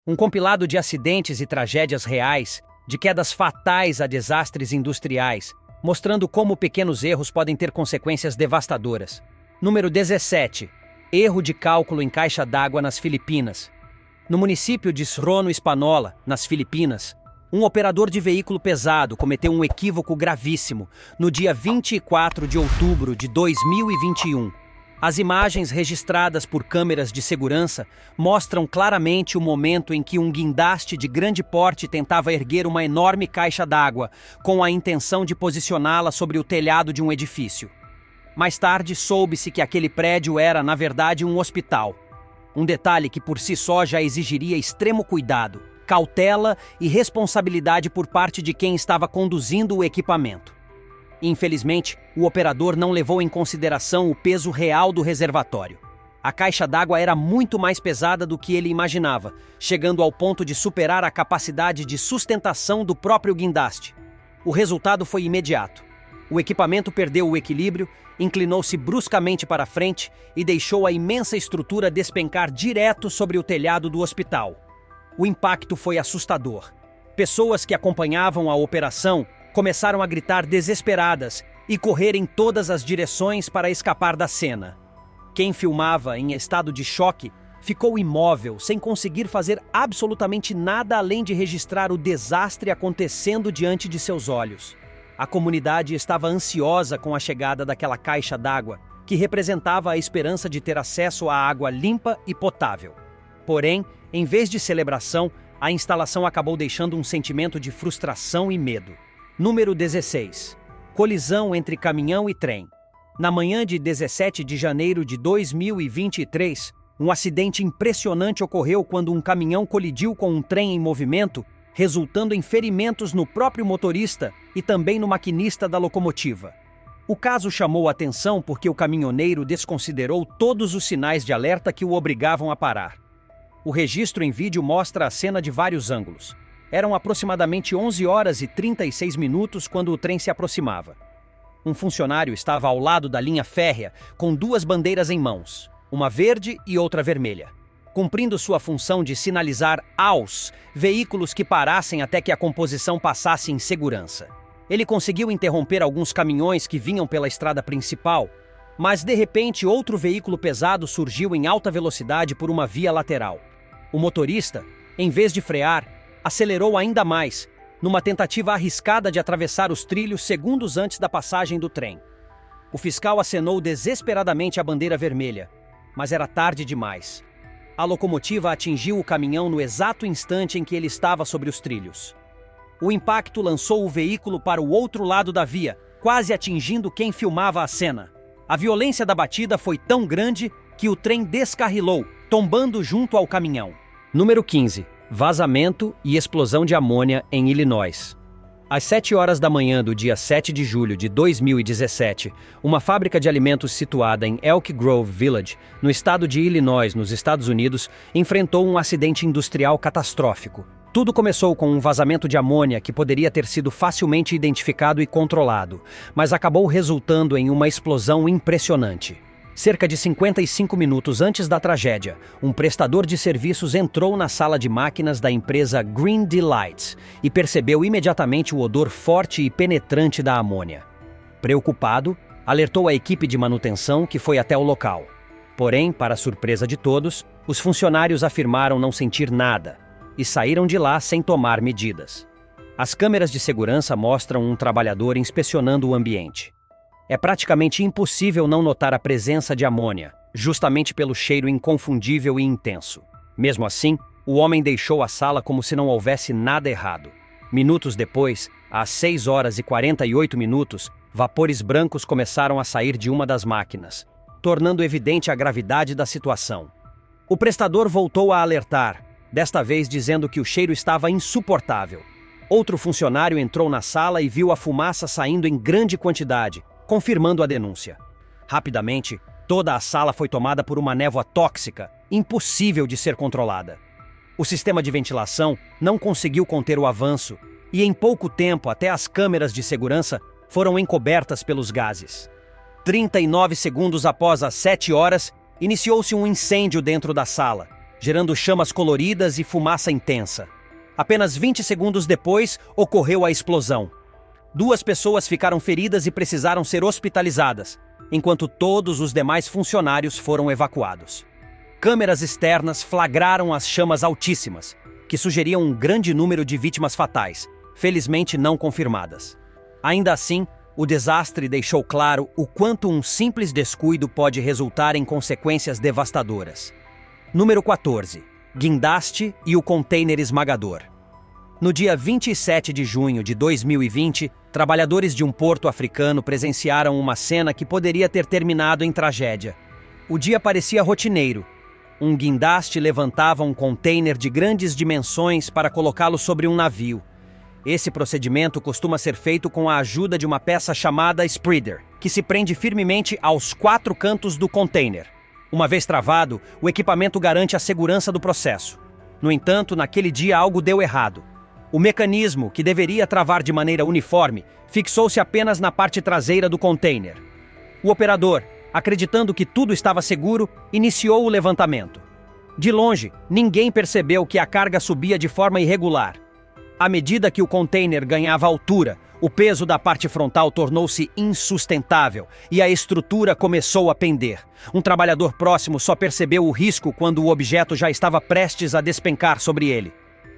Um compilado de acidentes e tragédias reais, de quedas fatais a desastres industriais, mostrando como pequenos erros podem ter consequências devastadoras. Número 17. Erro de cálculo em caixa d'água nas Filipinas. No município de Srono Espanola, nas Filipinas, um operador de veículo pesado cometeu um equívoco gravíssimo no dia 24 de outubro de 2021. As imagens registradas por câmeras de segurança mostram claramente o momento em que um guindaste de grande porte tentava erguer uma enorme caixa d'água com a intenção de posicioná-la sobre o telhado de um edifício. Mais tarde, soube-se que aquele prédio era, na verdade, um hospital. Um detalhe que por si só já exigiria extremo cuidado, cautela e responsabilidade por parte de quem estava conduzindo o equipamento. Infelizmente, o operador não levou em consideração o peso real do reservatório. A caixa d'água era muito mais pesada do que ele imaginava, chegando ao ponto de superar a capacidade de sustentação do próprio guindaste. O resultado foi imediato. O equipamento perdeu o equilíbrio, inclinou-se bruscamente para frente e deixou a imensa estrutura despencar direto sobre o telhado do hospital. O impacto foi assustador. Pessoas que acompanhavam a operação começaram a gritar desesperadas e correr em todas as direções para escapar da cena. Quem filmava em estado de choque ficou imóvel, sem conseguir fazer absolutamente nada além de registrar o desastre acontecendo diante de seus olhos. A comunidade estava ansiosa com a chegada daquela caixa d'água, que representava a esperança de ter acesso à água limpa e potável. Porém, em vez de celebração, a instalação acabou deixando um sentimento de frustração e medo. Número 16. Colisão entre caminhão e trem. Na manhã de 17 de janeiro de 2023, um acidente impressionante ocorreu quando um caminhão colidiu com um trem em movimento, resultando em ferimentos no próprio motorista e também no maquinista da locomotiva. O caso chamou a atenção porque o caminhoneiro desconsiderou todos os sinais de alerta que o obrigavam a parar. O registro em vídeo mostra a cena de vários ângulos. Eram aproximadamente 11 horas e 36 minutos quando o trem se aproximava. Um funcionário estava ao lado da linha férrea com duas bandeiras em mãos, uma verde e outra vermelha, cumprindo sua função de sinalizar aos veículos que parassem até que a composição passasse em segurança. Ele conseguiu interromper alguns caminhões que vinham pela estrada principal, mas de repente outro veículo pesado surgiu em alta velocidade por uma via lateral. O motorista, em vez de frear, acelerou ainda mais, numa tentativa arriscada de atravessar os trilhos segundos antes da passagem do trem. O fiscal acenou desesperadamente a bandeira vermelha, mas era tarde demais. A locomotiva atingiu o caminhão no exato instante em que ele estava sobre os trilhos. O impacto lançou o veículo para o outro lado da via, quase atingindo quem filmava a cena. A violência da batida foi tão grande que o trem descarrilou, tombando junto ao caminhão. Número 15. Vazamento e explosão de amônia em Illinois. Às 7 horas da manhã do dia 7 de julho de 2017, uma fábrica de alimentos situada em Elk Grove Village, no estado de Illinois, nos Estados Unidos, enfrentou um acidente industrial catastrófico. Tudo começou com um vazamento de amônia que poderia ter sido facilmente identificado e controlado, mas acabou resultando em uma explosão impressionante. Cerca de 55 minutos antes da tragédia, um prestador de serviços entrou na sala de máquinas da empresa Green Delights e percebeu imediatamente o odor forte e penetrante da amônia. Preocupado, alertou a equipe de manutenção que foi até o local. Porém, para surpresa de todos, os funcionários afirmaram não sentir nada e saíram de lá sem tomar medidas. As câmeras de segurança mostram um trabalhador inspecionando o ambiente. É praticamente impossível não notar a presença de amônia, justamente pelo cheiro inconfundível e intenso. Mesmo assim, o homem deixou a sala como se não houvesse nada errado. Minutos depois, às 6 horas e 48 minutos, vapores brancos começaram a sair de uma das máquinas, tornando evidente a gravidade da situação. O prestador voltou a alertar, desta vez dizendo que o cheiro estava insuportável. Outro funcionário entrou na sala e viu a fumaça saindo em grande quantidade, confirmando a denúncia. Rapidamente, toda a sala foi tomada por uma névoa tóxica, impossível de ser controlada. O sistema de ventilação não conseguiu conter o avanço e, em pouco tempo, até as câmeras de segurança foram encobertas pelos gases. 39 segundos após as 7 horas, iniciou-se um incêndio dentro da sala. gerando chamas coloridas e fumaça intensa. Apenas 20 segundos depois, ocorreu a explosão. 2 pessoas ficaram feridas e precisaram ser hospitalizadas, enquanto todos os demais funcionários foram evacuados. Câmeras externas flagraram as chamas altíssimas, que sugeriam um grande número de vítimas fatais, felizmente não confirmadas. Ainda assim, o desastre deixou claro o quanto um simples descuido pode resultar em consequências devastadoras. Número 14. Guindaste e o container esmagador. No dia 27 de junho de 2020, trabalhadores de um porto africano presenciaram uma cena que poderia ter terminado em tragédia. O dia parecia rotineiro. Um guindaste levantava um container de grandes dimensões para colocá-lo sobre um navio. Esse procedimento costuma ser feito com a ajuda de uma peça chamada spreader, que se prende firmemente aos 4 cantos do container. Uma vez travado, o equipamento garante a segurança do processo. No entanto, naquele dia algo deu errado. O mecanismo, que deveria travar de maneira uniforme, fixou-se apenas na parte traseira do container. O operador, acreditando que tudo estava seguro, iniciou o levantamento. De longe, ninguém percebeu que a carga subia de forma irregular. À medida que o container ganhava altura, o peso da parte frontal tornou-se insustentável e a estrutura começou a pender. Um trabalhador próximo só percebeu o risco quando o objeto já estava prestes a despencar sobre ele.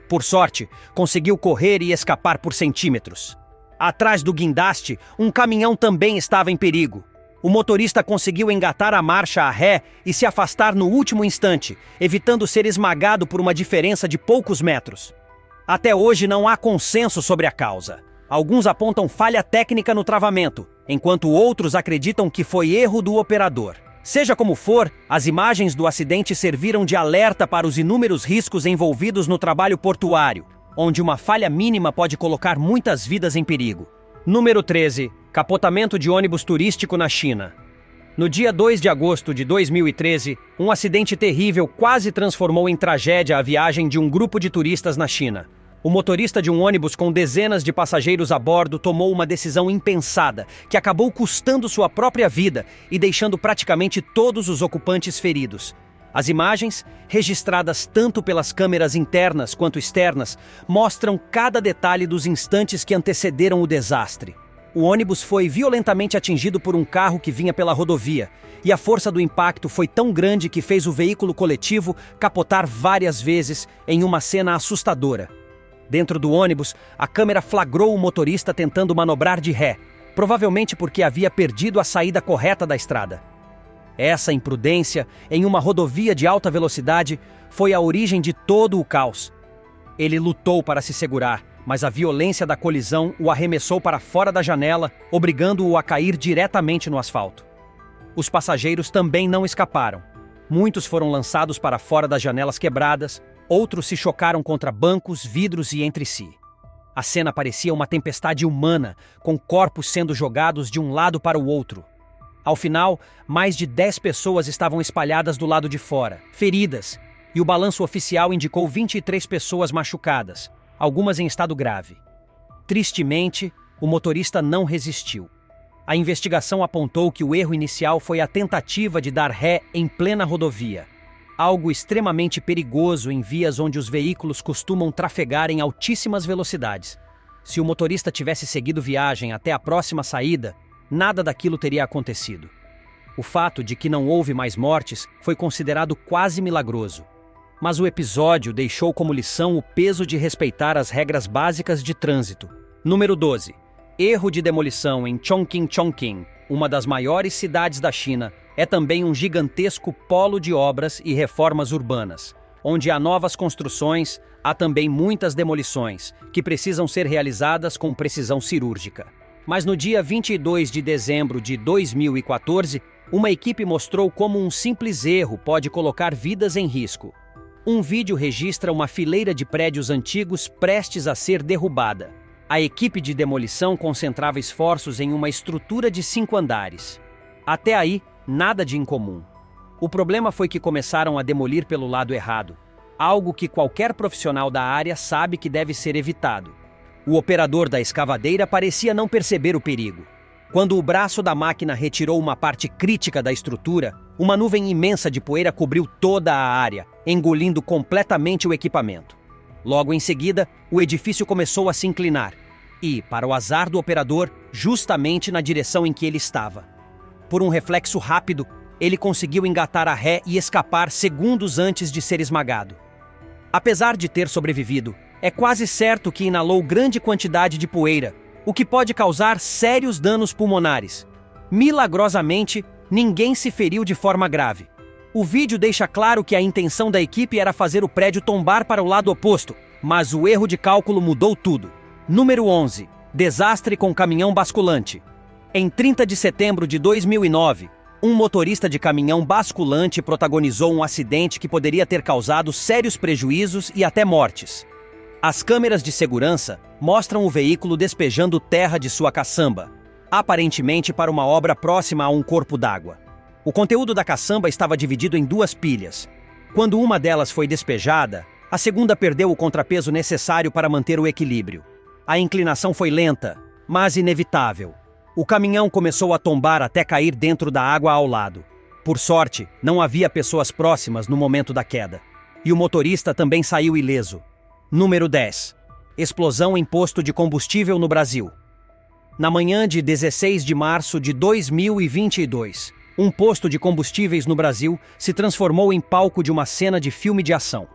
Por sorte, conseguiu correr e escapar por centímetros. Atrás do guindaste, um caminhão também estava em perigo. O motorista conseguiu engatar a marcha a ré e se afastar no último instante, evitando ser esmagado por uma diferença de poucos metros. Até hoje não há consenso sobre a causa. Alguns apontam falha técnica no travamento, enquanto outros acreditam que foi erro do operador. Seja como for, as imagens do acidente serviram de alerta para os inúmeros riscos envolvidos no trabalho portuário, onde uma falha mínima pode colocar muitas vidas em perigo. Número 13. Capotamento de ônibus turístico na China. No dia 2 de agosto de 2013, um acidente terrível quase transformou em tragédia a viagem de um grupo de turistas na China. O motorista de um ônibus com dezenas de passageiros a bordo tomou uma decisão impensada, que acabou custando sua própria vida e deixando praticamente todos os ocupantes feridos. As imagens, registradas tanto pelas câmeras internas quanto externas, mostram cada detalhe dos instantes que antecederam o desastre. O ônibus foi violentamente atingido por um carro que vinha pela rodovia, e a força do impacto foi tão grande que fez o veículo coletivo capotar várias vezes em uma cena assustadora. Dentro do ônibus, a câmera flagrou o motorista tentando manobrar de ré, provavelmente porque havia perdido a saída correta da estrada. Essa imprudência, em uma rodovia de alta velocidade, foi a origem de todo o caos. Ele lutou para se segurar, mas a violência da colisão o arremessou para fora da janela, obrigando-o a cair diretamente no asfalto. Os passageiros também não escaparam. Muitos foram lançados para fora das janelas quebradas, outros se chocaram contra bancos, vidros e entre si. A cena parecia uma tempestade humana, com corpos sendo jogados de um lado para o outro. Ao final, mais de 10 pessoas estavam espalhadas do lado de fora, feridas, e o balanço oficial indicou 23 pessoas machucadas, algumas em estado grave. Tristemente, o motorista não resistiu. A investigação apontou que o erro inicial foi a tentativa de dar ré em plena rodovia, algo extremamente perigoso em vias onde os veículos costumam trafegar em altíssimas velocidades. Se o motorista tivesse seguido viagem até a próxima saída, nada daquilo teria acontecido. O fato de que não houve mais mortes foi considerado quase milagroso. Mas o episódio deixou como lição o peso de respeitar as regras básicas de trânsito. Número 12. Erro de demolição em Chongqing, uma das maiores cidades da China, é também um gigantesco polo de obras e reformas urbanas. Onde há novas construções, há também muitas demolições, que precisam ser realizadas com precisão cirúrgica. Mas no dia 22 de dezembro de 2014, uma equipe mostrou como um simples erro pode colocar vidas em risco. Um vídeo registra uma fileira de prédios antigos prestes a ser derrubada. A equipe de demolição concentrava esforços em uma estrutura de 5 andares. Até aí, nada de incomum. O problema foi que começaram a demolir pelo lado errado, algo que qualquer profissional da área sabe que deve ser evitado. O operador da escavadeira parecia não perceber o perigo. Quando o braço da máquina retirou uma parte crítica da estrutura, Uma nuvem imensa de poeira cobriu toda a área, engolindo completamente o equipamento. Logo em seguida, o edifício começou a se inclinar e, para o azar do operador, justamente na direção em que ele estava. Por um reflexo rápido, ele conseguiu engatar a ré e escapar segundos antes de ser esmagado. Apesar de ter sobrevivido, é quase certo que inalou grande quantidade de poeira, o que pode causar sérios danos pulmonares. Milagrosamente, ninguém se feriu de forma grave. O vídeo deixa claro que a intenção da equipe era fazer o prédio tombar para o lado oposto, mas o erro de cálculo mudou tudo. Número 11. Desastre com caminhão basculante. Em 30 de setembro de 2009, um motorista de caminhão basculante protagonizou um acidente que poderia ter causado sérios prejuízos e até mortes. As câmeras de segurança mostram o veículo despejando terra de sua caçamba, aparentemente para uma obra próxima a um corpo d'água. O conteúdo da caçamba estava dividido em duas pilhas. Quando uma delas foi despejada, a segunda perdeu o contrapeso necessário para manter o equilíbrio. A inclinação foi lenta, mas inevitável. O caminhão começou a tombar até cair dentro da água ao lado. Por sorte, não havia pessoas próximas no momento da queda. E o motorista também saiu ileso. Número 10. Explosão em posto de combustível no Brasil. Na manhã de 16 de março de 2022, um posto de combustíveis no Brasil se transformou em palco de uma cena de filme de ação.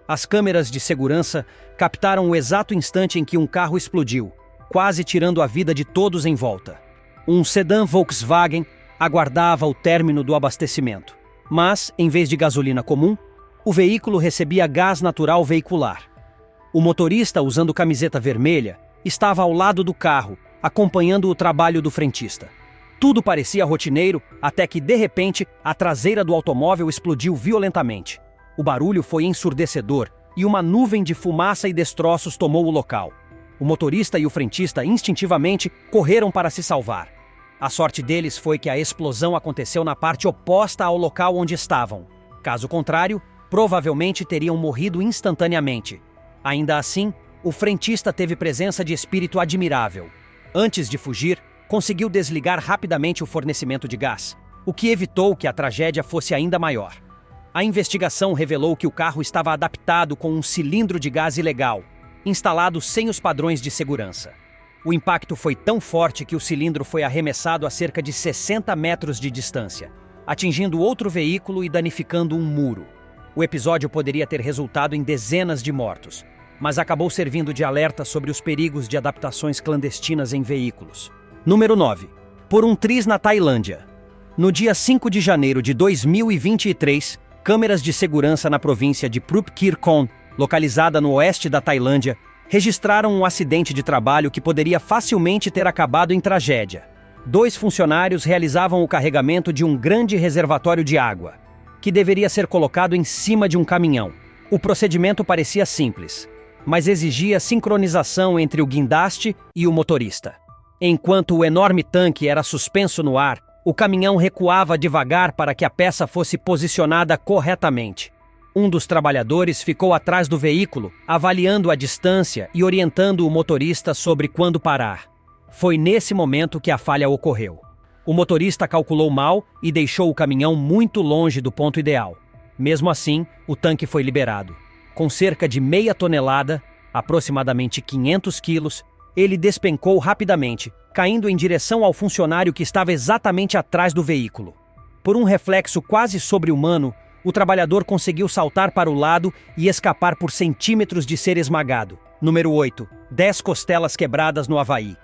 As câmeras de segurança captaram o exato instante em que um carro explodiu, quase tirando a vida de todos em volta. Um sedã Volkswagen aguardava o término do abastecimento. Mas, em vez de gasolina comum, o veículo recebia gás natural veicular. O motorista, usando camiseta vermelha, estava ao lado do carro, acompanhando o trabalho do frentista. Tudo parecia rotineiro, até que, de repente, a traseira do automóvel explodiu violentamente. O barulho foi ensurdecedor e uma nuvem de fumaça e destroços tomou o local. O motorista e o frentista instintivamente correram para se salvar. A sorte deles foi que a explosão aconteceu na parte oposta ao local onde estavam. Caso contrário, provavelmente teriam morrido instantaneamente. Ainda assim, o frentista teve presença de espírito admirável. Antes de fugir, conseguiu desligar rapidamente o fornecimento de gás, o que evitou que a tragédia fosse ainda maior. A investigação revelou que o carro estava adaptado com um cilindro de gás ilegal, instalado sem os padrões de segurança. O impacto foi tão forte que o cilindro foi arremessado a cerca de 60 metros de distância, atingindo outro veículo e danificando um muro. O episódio poderia ter resultado em dezenas de mortos, mas acabou servindo de alerta sobre os perigos de adaptações clandestinas em veículos. Número 9. Por um triz na Tailândia. No dia 5 de janeiro de 2023, câmeras de segurança na província de Phupkirkon, localizada no oeste da Tailândia, registraram um acidente de trabalho que poderia facilmente ter acabado em tragédia. 2 funcionários realizavam o carregamento de um grande reservatório de água, que deveria ser colocado em cima de um caminhão. O procedimento parecia simples, mas exigia sincronização entre o guindaste e o motorista. Enquanto o enorme tanque era suspenso no ar, o caminhão recuava devagar para que a peça fosse posicionada corretamente. Um dos trabalhadores ficou atrás do veículo, avaliando a distância e orientando o motorista sobre quando parar. Foi nesse momento que a falha ocorreu. O motorista calculou mal e deixou o caminhão muito longe do ponto ideal. Mesmo assim, o tanque foi liberado. Com cerca de meia tonelada, aproximadamente 500 quilos, ele despencou rapidamente, caindo em direção ao funcionário que estava exatamente atrás do veículo. Por um reflexo quase sobre-humano, o trabalhador conseguiu saltar para o lado e escapar por centímetros de ser esmagado. Número 8. 10 costelas quebradas no Havaí.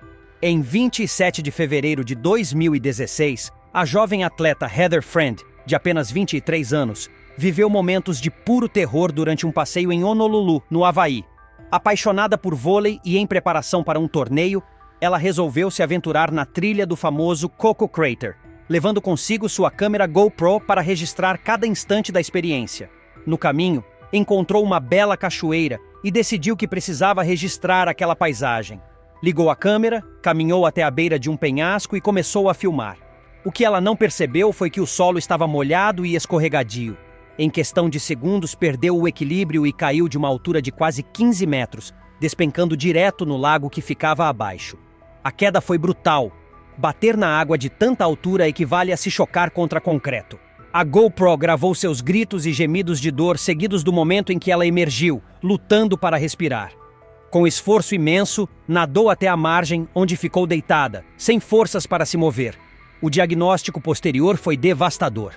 Em 27 de fevereiro de 2016, a jovem atleta Heather Friend, de apenas 23 anos, viveu momentos de puro terror durante um passeio em Honolulu, no Havaí. Apaixonada por vôlei e em preparação para um torneio, ela resolveu se aventurar na trilha do famoso Coco Crater, levando consigo sua câmera GoPro para registrar cada instante da experiência. No caminho, encontrou uma bela cachoeira e decidiu que precisava registrar aquela paisagem. Ligou a câmera, caminhou até a beira de um penhasco e começou a filmar. O que ela não percebeu foi que o solo estava molhado e escorregadio. Em questão de segundos, perdeu o equilíbrio e caiu de uma altura de quase 15 metros, despencando direto no lago que ficava abaixo. A queda foi brutal. Bater na água de tanta altura equivale a se chocar contra concreto. A GoPro gravou seus gritos e gemidos de dor seguidos do momento em que ela emergiu, lutando para respirar. Com esforço imenso, nadou até a margem, onde ficou deitada, sem forças para se mover. O diagnóstico posterior foi devastador.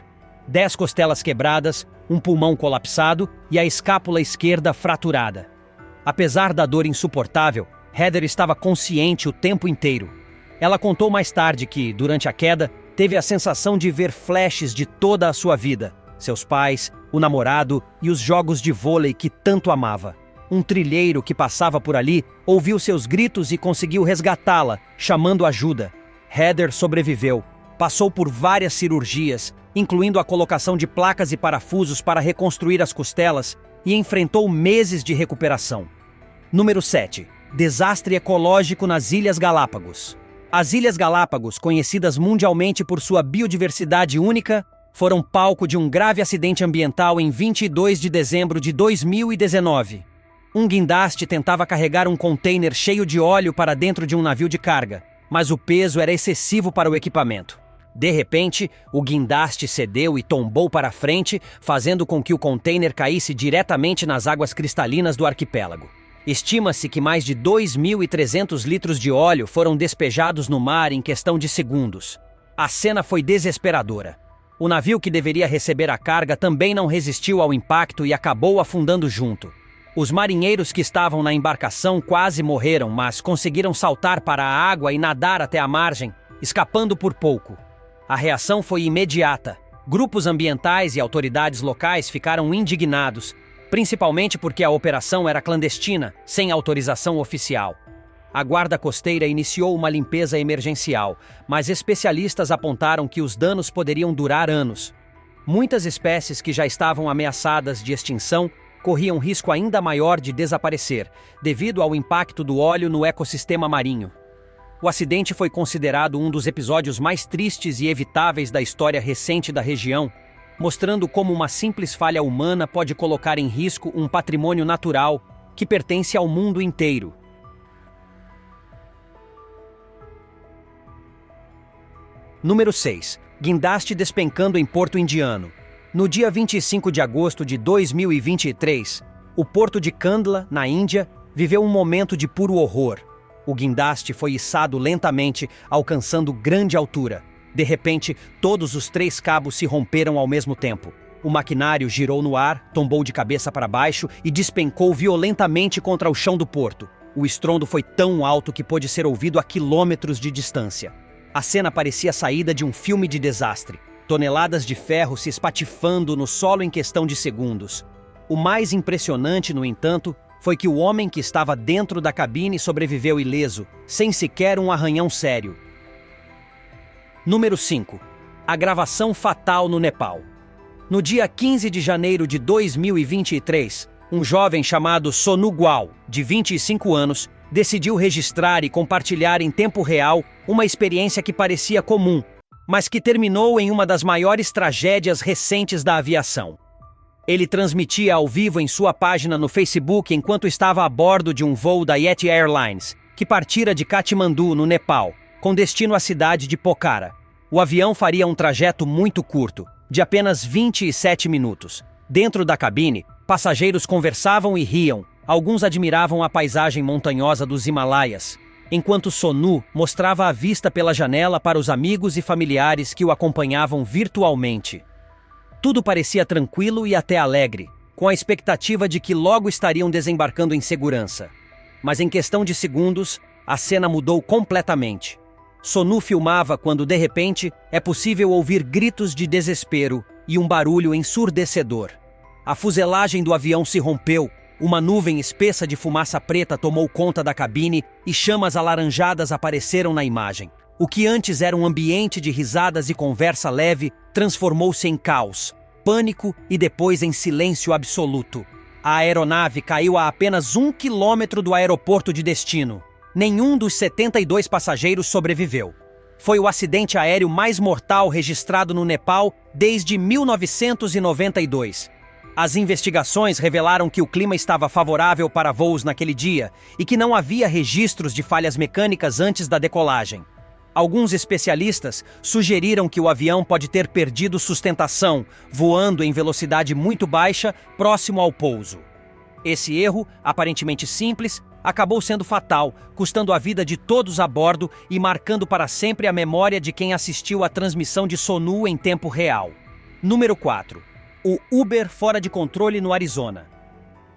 10 costelas quebradas, um pulmão colapsado e a escápula esquerda fraturada. Apesar da dor insuportável, Heather estava consciente o tempo inteiro. Ela contou mais tarde que, durante a queda, teve a sensação de ver flashes de toda a sua vida, seus pais, o namorado e os jogos de vôlei que tanto amava. Um trilheiro que passava por ali ouviu seus gritos e conseguiu resgatá-la, chamando ajuda. Heather sobreviveu, passou por várias cirurgias, incluindo a colocação de placas e parafusos para reconstruir as costelas, e enfrentou meses de recuperação. Número 7. Desastre ecológico nas Ilhas Galápagos. As Ilhas Galápagos, conhecidas mundialmente por sua biodiversidade única, foram palco de um grave acidente ambiental em 22 de dezembro de 2019. Um guindaste tentava carregar um container cheio de óleo para dentro de um navio de carga, mas o peso era excessivo para o equipamento. De repente, o guindaste cedeu e tombou para frente, fazendo com que o container caísse diretamente nas águas cristalinas do arquipélago. Estima-se que mais de 2.300 litros de óleo foram despejados no mar em questão de segundos. A cena foi desesperadora. O navio que deveria receber a carga também não resistiu ao impacto e acabou afundando junto. Os marinheiros que estavam na embarcação quase morreram, mas conseguiram saltar para a água e nadar até a margem, escapando por pouco. A reação foi imediata. Grupos ambientais e autoridades locais ficaram indignados, principalmente porque a operação era clandestina, sem autorização oficial. A Guarda Costeira iniciou uma limpeza emergencial, mas especialistas apontaram que os danos poderiam durar anos. Muitas espécies que já estavam ameaçadas de extinção corriam risco ainda maior de desaparecer, devido ao impacto do óleo no ecossistema marinho. O acidente foi considerado um dos episódios mais tristes e evitáveis da história recente da região, mostrando como uma simples falha humana pode colocar em risco um patrimônio natural que pertence ao mundo inteiro. Número 6. Guindaste despencando em Porto Indiano. No dia 25 de agosto de 2023, o porto de Kandla, na Índia, viveu um momento de puro horror. O guindaste foi içado lentamente, alcançando grande altura. De repente, todos os 3 cabos se romperam ao mesmo tempo. O maquinário girou no ar, tombou de cabeça para baixo e despencou violentamente contra o chão do porto. O estrondo foi tão alto que pôde ser ouvido a quilômetros de distância. A cena parecia saída de um filme de desastre. Toneladas de ferro se espatifando no solo em questão de segundos. O mais impressionante, no entanto, foi que o homem que estava dentro da cabine sobreviveu ileso, sem sequer um arranhão sério. Número 5. A gravação fatal no Nepal. No dia 15 de janeiro de 2023, um jovem chamado Sonu Gwal, de 25 anos, decidiu registrar e compartilhar em tempo real uma experiência que parecia comum, mas que terminou em uma das maiores tragédias recentes da aviação. Ele transmitia ao vivo em sua página no Facebook enquanto estava a bordo de um voo da Yeti Airlines, que partira de Katmandu, no Nepal, com destino à cidade de Pokhara. O avião faria um trajeto muito curto, de apenas 27 minutos. Dentro da cabine, passageiros conversavam e riam. Alguns admiravam a paisagem montanhosa dos Himalaias, enquanto Sonu mostrava a vista pela janela para os amigos e familiares que o acompanhavam virtualmente. Tudo parecia tranquilo e até alegre, com a expectativa de que logo estariam desembarcando em segurança. Mas em questão de segundos, a cena mudou completamente. Sonu filmava quando, de repente, é possível ouvir gritos de desespero e um barulho ensurdecedor. A fuselagem do avião se rompeu, uma nuvem espessa de fumaça preta tomou conta da cabine e chamas alaranjadas apareceram na imagem. O que antes era um ambiente de risadas e conversa leve transformou-se em caos, pânico e depois em silêncio absoluto. A aeronave caiu a apenas 1 quilômetro do aeroporto de destino. Nenhum dos 72 passageiros sobreviveu. Foi o acidente aéreo mais mortal registrado no Nepal desde 1992. As investigações revelaram que o clima estava favorável para voos naquele dia e que não havia registros de falhas mecânicas antes da decolagem. Alguns especialistas sugeriram que o avião pode ter perdido sustentação, voando em velocidade muito baixa, próximo ao pouso. Esse erro, aparentemente simples, acabou sendo fatal, custando a vida de todos a bordo e marcando para sempre a memória de quem assistiu à transmissão de Sonu em tempo real. Número 4. O Uber fora de controle no Arizona.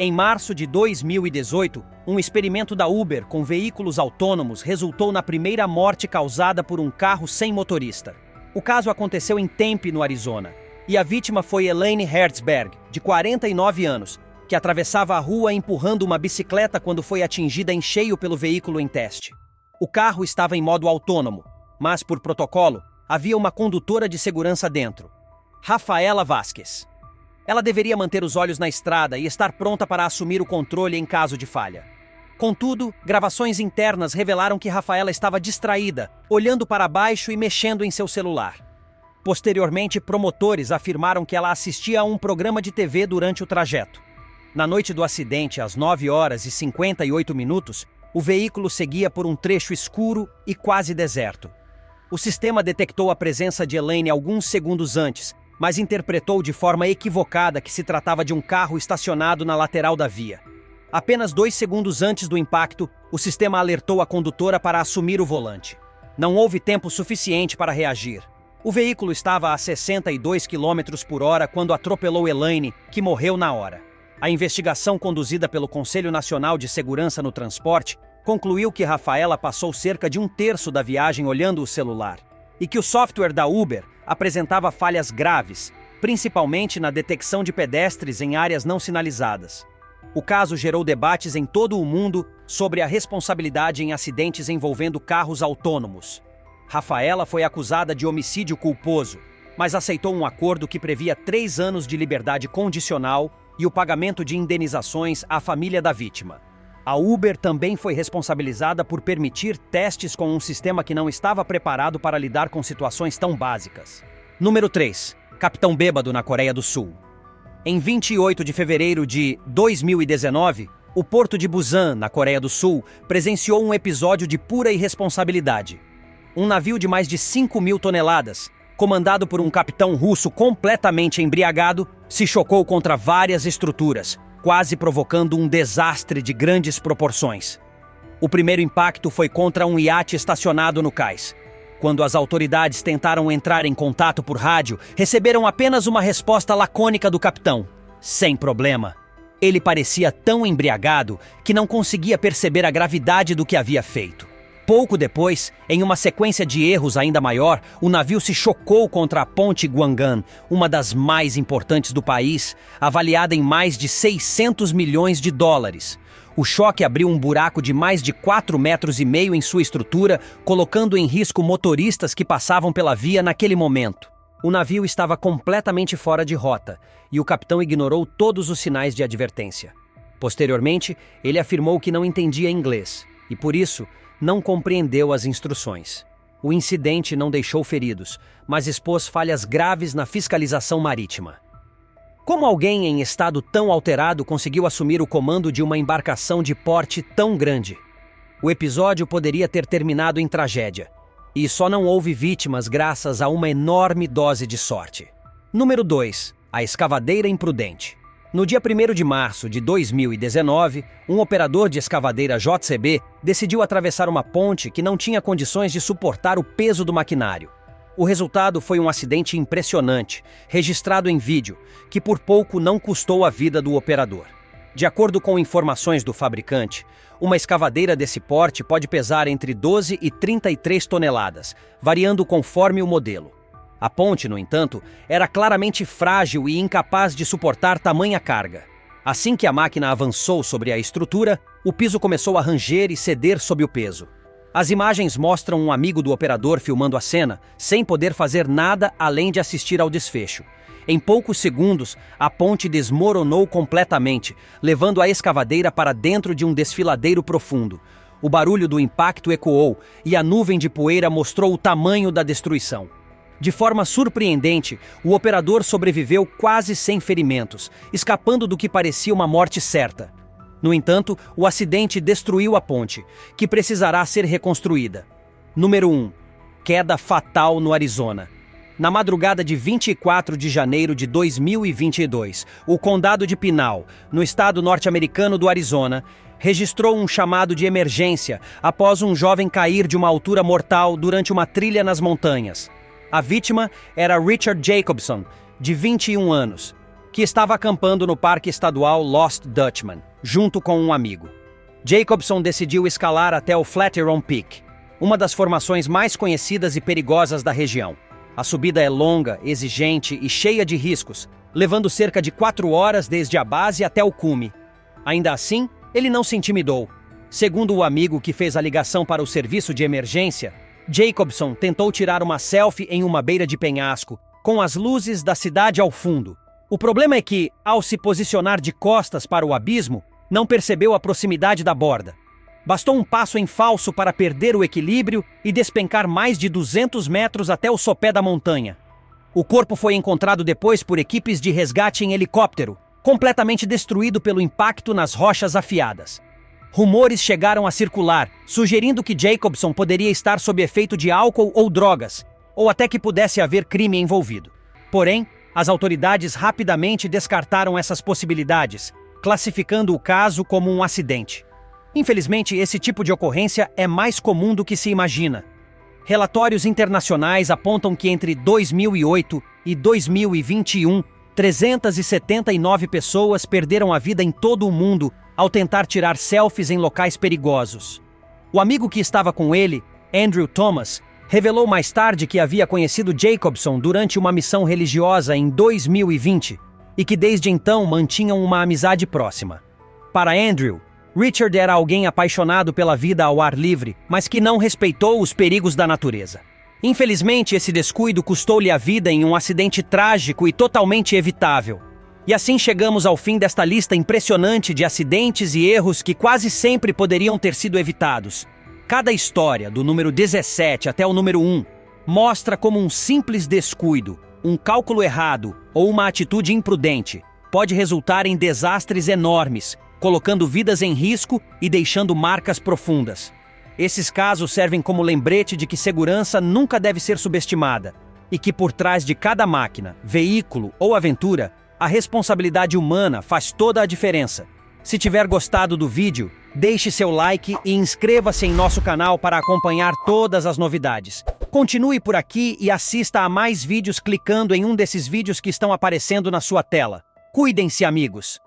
Em março de 2018, um experimento da Uber com veículos autônomos resultou na primeira morte causada por um carro sem motorista. O caso aconteceu em Tempe, no Arizona, e a vítima foi Elaine Herzberg, de 49 anos, que atravessava a rua empurrando uma bicicleta quando foi atingida em cheio pelo veículo em teste. O carro estava em modo autônomo, mas, por protocolo, havia uma condutora de segurança dentro, Rafaela Vasquez. Ela deveria manter os olhos na estrada e estar pronta para assumir o controle em caso de falha. Contudo, gravações internas revelaram que Rafaela estava distraída, olhando para baixo e mexendo em seu celular. Posteriormente, promotores afirmaram que ela assistia a um programa de TV durante o trajeto. Na noite do acidente, às 9h58, o veículo seguia por um trecho escuro e quase deserto. O sistema detectou a presença de Elaine alguns segundos antes, mas interpretou de forma equivocada que se tratava de um carro estacionado na lateral da via. Apenas 2 segundos antes do impacto, o sistema alertou a condutora para assumir o volante. Não houve tempo suficiente para reagir. O veículo estava a 62 km/h quando atropelou Elaine, que morreu na hora. A investigação conduzida pelo Conselho Nacional de Segurança no Transporte concluiu que Rafaela passou cerca de 1/3 da viagem olhando o celular e que o software da Uber apresentava falhas graves, principalmente na detecção de pedestres em áreas não sinalizadas. O caso gerou debates em todo o mundo sobre a responsabilidade em acidentes envolvendo carros autônomos. Rafaela foi acusada de homicídio culposo, mas aceitou um acordo que previa 3 anos de liberdade condicional e o pagamento de indenizações à família da vítima. A Uber também foi responsabilizada por permitir testes com um sistema que não estava preparado para lidar com situações tão básicas. Número 3. Capitão bêbado na Coreia do Sul. Em 28 de fevereiro de 2019, o porto de Busan, na Coreia do Sul, presenciou um episódio de pura irresponsabilidade. Um navio de mais de 5.000 toneladas, comandado por um capitão russo completamente embriagado, se chocou contra várias estruturas, quase provocando um desastre de grandes proporções. O primeiro impacto foi contra um iate estacionado no cais. Quando as autoridades tentaram entrar em contato por rádio, receberam apenas uma resposta lacônica do capitão: sem problema. Ele parecia tão embriagado que não conseguia perceber a gravidade do que havia feito. Pouco depois, em uma sequência de erros ainda maior, o navio se chocou contra a ponte Guangan, uma das mais importantes do país, avaliada em mais de 600 milhões de dólares. O choque abriu um buraco de mais de 4,5 metros em sua estrutura, colocando em risco motoristas que passavam pela via naquele momento. O navio estava completamente fora de rota, e o capitão ignorou todos os sinais de advertência. Posteriormente, ele afirmou que não entendia inglês, e por isso, não compreendeu as instruções. O incidente não deixou feridos, mas expôs falhas graves na fiscalização marítima. Como alguém em estado tão alterado conseguiu assumir o comando de uma embarcação de porte tão grande? O episódio poderia ter terminado em tragédia, e só não houve vítimas graças a uma enorme dose de sorte. Número 2. A escavadeira imprudente. No dia 1º de março de 2019, um operador de escavadeira JCB decidiu atravessar uma ponte que não tinha condições de suportar o peso do maquinário. O resultado foi um acidente impressionante, registrado em vídeo, que por pouco não custou a vida do operador. De acordo com informações do fabricante, uma escavadeira desse porte pode pesar entre 12 e 33 toneladas, variando conforme o modelo. A ponte, no entanto, era claramente frágil e incapaz de suportar tamanha carga. Assim que a máquina avançou sobre a estrutura, o piso começou a ranger e ceder sob o peso. As imagens mostram um amigo do operador filmando a cena, sem poder fazer nada além de assistir ao desfecho. Em poucos segundos, a ponte desmoronou completamente, levando a escavadeira para dentro de um desfiladeiro profundo. O barulho do impacto ecoou e a nuvem de poeira mostrou o tamanho da destruição. De forma surpreendente, o operador sobreviveu quase sem ferimentos, escapando do que parecia uma morte certa. No entanto, o acidente destruiu a ponte, que precisará ser reconstruída. Número 1. queda fatal no Arizona. Na madrugada de 24 de janeiro de 2022, o condado de Pinal, no estado norte-americano do Arizona, registrou um chamado de emergência após um jovem cair de uma altura mortal durante uma trilha nas montanhas. A vítima era Richard Jacobson, de 21 anos, que estava acampando no Parque Estadual Lost Dutchman, junto com um amigo. Jacobson decidiu escalar até o Flatiron Peak, uma das formações mais conhecidas e perigosas da região. A subida é longa, exigente e cheia de riscos, levando cerca de 4 horas desde a base até o cume. Ainda assim, ele não se intimidou. Segundo o amigo que fez a ligação para o serviço de emergência, Jacobson tentou tirar uma selfie em uma beira de penhasco, com as luzes da cidade ao fundo. O problema é que, ao se posicionar de costas para o abismo, não percebeu a proximidade da borda. Bastou um passo em falso para perder o equilíbrio e despencar mais de 200 metros até o sopé da montanha. O corpo foi encontrado depois por equipes de resgate em helicóptero, completamente destruído pelo impacto nas rochas afiadas. Rumores chegaram a circular, sugerindo que Jacobson poderia estar sob efeito de álcool ou drogas, ou até que pudesse haver crime envolvido. Porém, as autoridades rapidamente descartaram essas possibilidades, classificando o caso como um acidente. Infelizmente, esse tipo de ocorrência é mais comum do que se imagina. Relatórios internacionais apontam que entre 2008 e 2021, 379 pessoas perderam a vida em todo o mundo ao tentar tirar selfies em locais perigosos. O amigo que estava com ele, Andrew Thomas, revelou mais tarde que havia conhecido Jacobson durante uma missão religiosa em 2020 e que desde então mantinham uma amizade próxima. Para Andrew, Richard era alguém apaixonado pela vida ao ar livre, mas que não respeitou os perigos da natureza. Infelizmente, esse descuido custou-lhe a vida em um acidente trágico e totalmente evitável. E assim chegamos ao fim desta lista impressionante de acidentes e erros que quase sempre poderiam ter sido evitados. Cada história, do número 17 até o número 1, mostra como um simples descuido, um cálculo errado ou uma atitude imprudente pode resultar em desastres enormes, colocando vidas em risco e deixando marcas profundas. Esses casos servem como lembrete de que segurança nunca deve ser subestimada e que por trás de cada máquina, veículo ou aventura, a responsabilidade humana faz toda a diferença. Se tiver gostado do vídeo, deixe seu like e inscreva-se em nosso canal para acompanhar todas as novidades. Continue por aqui e assista a mais vídeos clicando em um desses vídeos que estão aparecendo na sua tela. Cuidem-se, amigos!